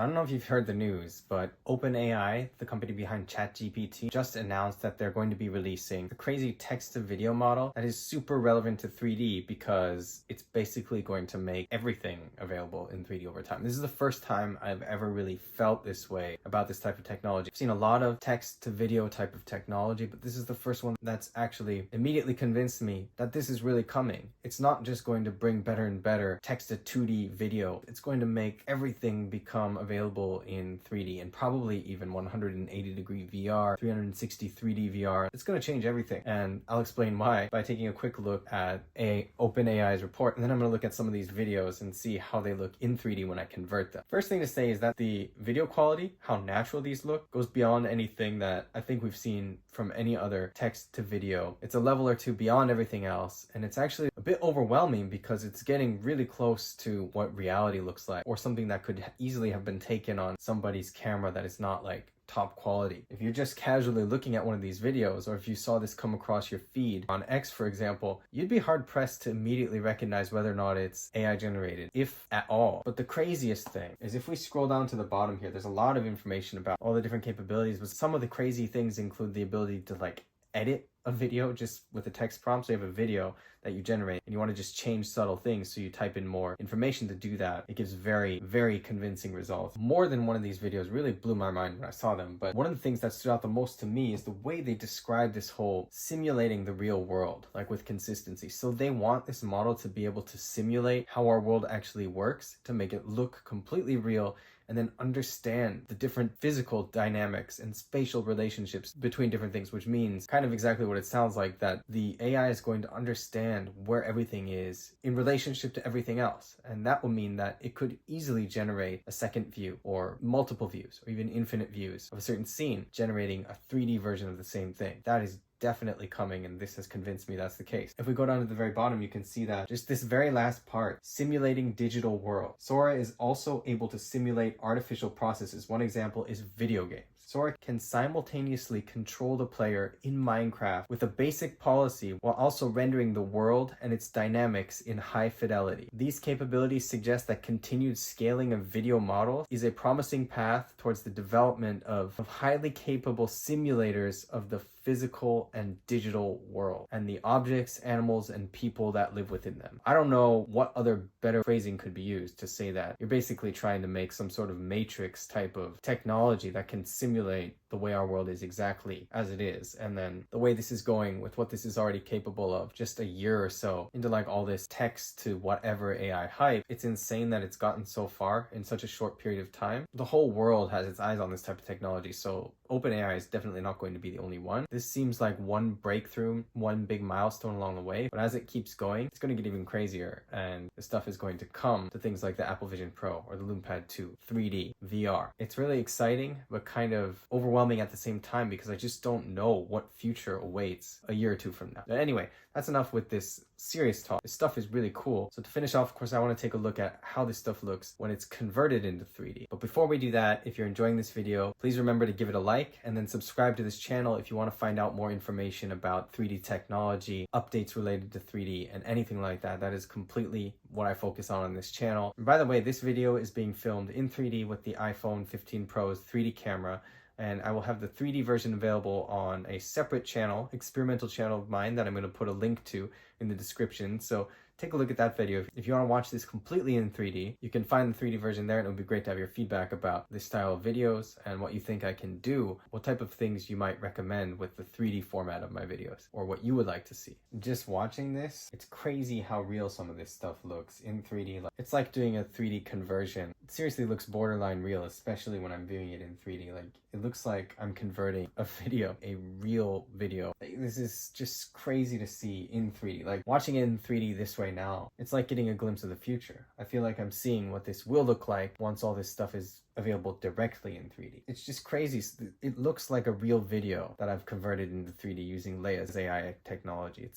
So I don't know if you've heard the news, but OpenAI, the company behind ChatGPT, just announced that they're going to be releasing a crazy text-to-video model that is super relevant to 3D because it's basically going to make everything available in 3D over time. This is the first time I've ever really felt this way about this type of technology. I've seen a lot of text-to-video type of technology, but this is the first one that's actually immediately convinced me that this is really coming. It's not just going to bring better and better text-to-2D video. It's going to make everything become available in 3D and probably even 180-degree VR, 360 3D VR. It's going to change everything, and I'll explain why by taking a quick look at OpenAI's report, and then I'm going to look at some of these videos and see how they look in 3D when I convert them. First thing to say is that the video quality, how natural these look, goes beyond anything that I think we've seen from any other text to video. It's a level or two beyond everything else, and it's actually a bit overwhelming because it's getting really close to what reality looks like, or something that could easily have been taken on somebody's camera that is not like top quality. If you're just casually looking at one of these videos, or if you saw this come across your feed on X, for example, you'd be hard pressed to immediately recognize whether or not it's AI generated, if at all. But the craziest thing is if we scroll down to the bottom here, there's a lot of information about all the different capabilities, but some of the crazy things include the ability to like edit a video just with a text prompt. So you have a video that you generate and you want to just change subtle things, so you type in more information to do that. It gives very, very convincing results. More than one of these videos really blew my mind when I saw them, but one of the things that stood out the most to me is the way they describe this whole simulating the real world, like with consistency. So they want this model to be able to simulate how our world actually works, to make it look completely real, and then understand the different physical dynamics and spatial relationships between different things, which means kind of exactly what it sounds like, that the AI is going to understand where everything is in relationship to everything else. And that will mean that it could easily generate a second view or multiple views or even infinite views of a certain scene, generating a 3D version of the same thing. That is definitely coming, and this has convinced me that's the case. If we go down to the very bottom, you can see that just this very last part, simulating digital world. Sora is also able to simulate artificial processes. One example is video games. Sora can simultaneously control the player in Minecraft with a basic policy while also rendering the world and its dynamics in high fidelity. These capabilities suggest that continued scaling of video models is a promising path towards the development of highly capable simulators of the physical and digital world and the objects, animals, and people that live within them. I don't know what other better phrasing could be used to say that. You're basically trying to make some sort of matrix type of technology that can simulate the way our world is exactly as it is. And then the way this is going with what this is already capable of just a year or so into like all this text to whatever AI hype, it's insane that it's gotten so far in such a short period of time. The whole world has its eyes on this type of technology, so OpenAI is definitely not going to be the only one. This seems like one breakthrough, one big milestone along the way, but as it keeps going, it's going to get even crazier, and the stuff is going to come to things like the Apple Vision Pro or the LumenPad 2, 3D, VR. It's really exciting, but kind of overwhelming at the same time because I just don't know what future awaits a year or two from now. But anyway, that's enough with this serious talk. This stuff is really cool. So to finish off, of course, I want to take a look at how this stuff looks when it's converted into 3D. But before we do that, if you're enjoying this video, please remember to give it a like and then subscribe to this channel if you want to find out more information about 3D technology, updates related to 3D, and anything like that. That is completely what I focus on this channel. And by the way, this video is being filmed in 3D with the iPhone 15 Pro's 3D camera, and I will have the 3D version available on a separate channel, experimental channel of mine, that I'm going to put a link to in the description. So take a look at that video. If you want to watch this completely in 3D, you can find the 3D version there, and it would be great to have your feedback about this style of videos and what you think I can do, what type of things you might recommend with the 3D format of my videos, or what you would like to see. Just watching this, it's crazy how real some of this stuff looks in 3D. It's like doing a 3D conversion. It seriously looks borderline real, especially when I'm viewing it in 3D. Like, it looks like I'm converting a video, a real video. This is just crazy to see in 3D. Like, watching it in 3D this way now, it's like getting a glimpse of the future. I feel like I'm seeing what this will look like once all this stuff is available directly in 3D. It's just crazy. It looks like a real video that I've converted into 3D using Leia's AI technology.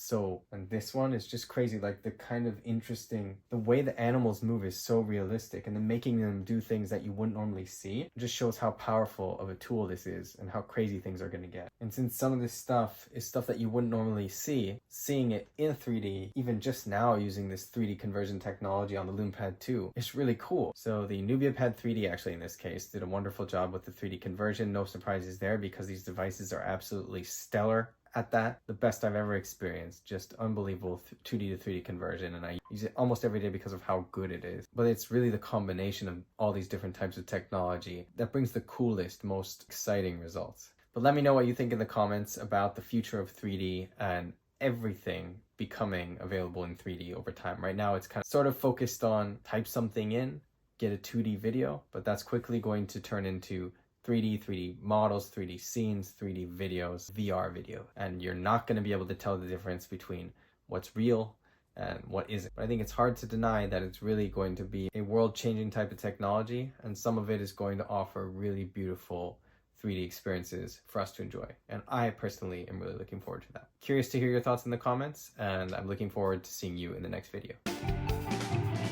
And this one is just crazy. Like, the kind of interesting, the way the animals move is so realistic, and then making them do things that you wouldn't normally see, it just shows how powerful of a tool this is and how crazy things are going to get. And since some of this stuff is stuff that you wouldn't normally see, seeing it in 3D, even just now using this 3D conversion technology on the LumenPad 2, it's really cool. So the NubiaPad 3D, actually, in this this case, did a wonderful job with the 3D conversion. No surprises there because these devices are absolutely stellar at that. The best I've ever experienced. Just unbelievable 2D to 3D conversion, and I use it almost every day because of how good it is. But it's really the combination of all these different types of technology that brings the coolest, most exciting results. But let me know what you think in the comments about the future of 3D and everything becoming available in 3D over time. Right now it's kind of sort of focused on type something in, get a 2D video, but that's quickly going to turn into 3D models, 3D scenes, 3D videos, VR video. And you're not going to be able to tell the difference between what's real and what isn't. But I think it's hard to deny that it's really going to be a world-changing type of technology, and some of it is going to offer really beautiful 3D experiences for us to enjoy. And I personally am really looking forward to that. Curious to hear your thoughts in the comments, and I'm looking forward to seeing you in the next video.